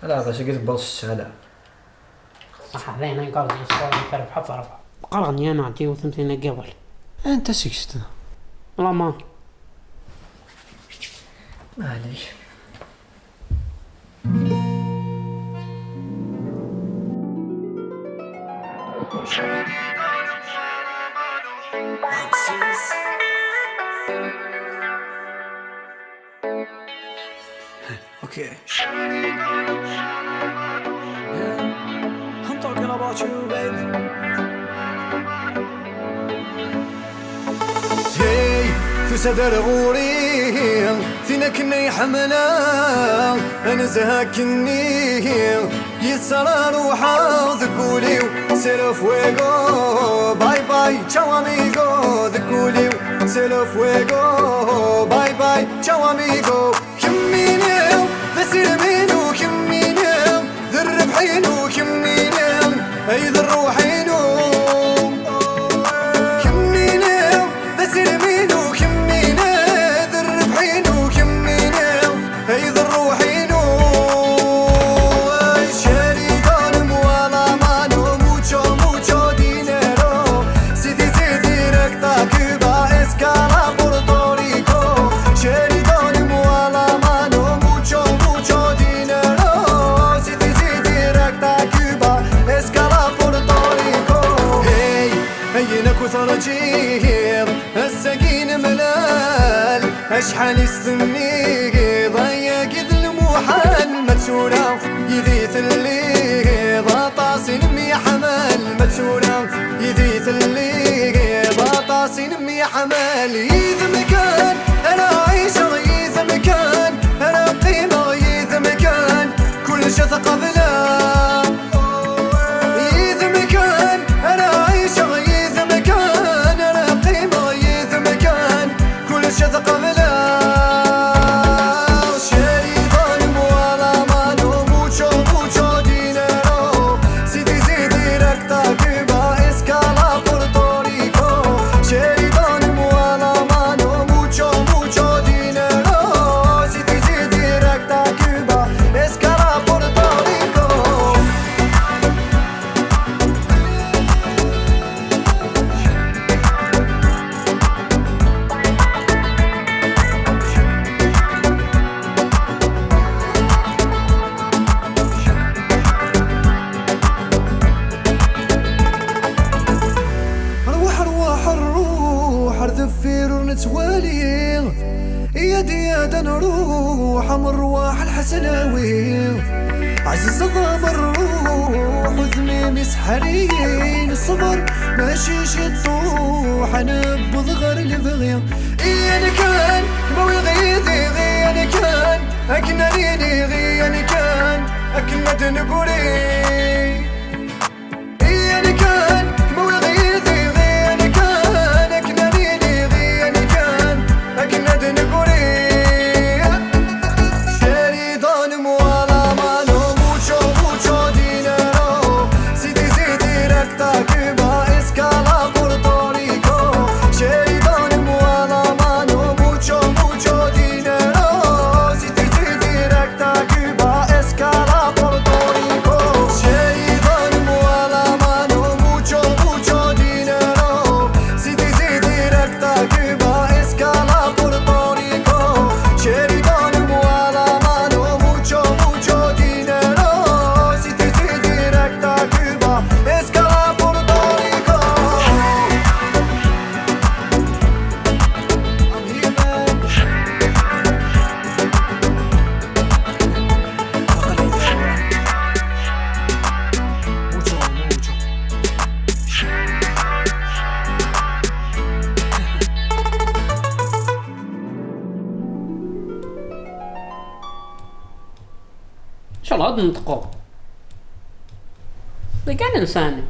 لا باش قلت بوص الشغلة صح هذين قال الصور كرب حط رفع قرغني انا عندي وثمتين قبل انت سكشت والله ما معليش. Okay. I'm talking about you, baby. Hey, في صدر غوري فينا كني حملا انا زهكني يسرى روحا ذكولي سيرو فويغو باي باي تشاو اميغو ذكولي سيرو فويغو باي باي تشاو اميغو كمينيو ذسير مينو كمينيو ذرب حينو كمينيو اي ذر حينو كمينيو ذسير مينو كمينيو ذرب حينو كمينيو اي ذر حينو شريدان مولا مانو موچو موچو دينيرو سيدي سيدي ركتا كوبا اسكالا بورتوريكو شريدان مولا مانو موچو موچو دينيرو سيدي سيدي ركتا كوبا اسكالا بورتوريكو هي هينا كثر جيض السكين ملال اشحال يستني ضيق المحال متسورة يذيث اللي ضاطاسين مي حمال متسورة يذيث اللي ضاطاسين مي حمال يذ مكان انا عيشة يذ مكان انا قيمة يذ مكان كل شي ثقافة يذ مكان انا عيشة يذ مكان انا قيمة يذ مكان كل شي ثقافة ذفير ونتوالي يا ديادا نروح من رواح الحسناوي عزيز الضام الروح وذميم يسحرين الصبر ماشي شطوح انا بضغر البغية انا كان بوي غيثي غي انا كان اكنا ريني غي انا كان اكنا دنقوري انا كان بوي غيثي غي انا كان اكنا ريني غي انا كان اكنا دنقوري شريدان موالا مانو موچو موچو دينيرو سيدي سيدي ركتا كوبا اسكالا بورتوريكو شريدان موالا مانو موچو موچو دينيرو سيدي سيدي ركتا كوبا اسكالا بورتوريكو شريدان موالا مانو موچو موچو دينيرو سيدي سيدي ركتا كوبا اسكالا بورتوريكو شريدان موالا مانو موچو موچو دينيرو سيدي سيدي ركتا كوبا اسكالا بورتوريكو I'm here man mucho mucho ان شاء الله هاد نطقو ذي كان انسان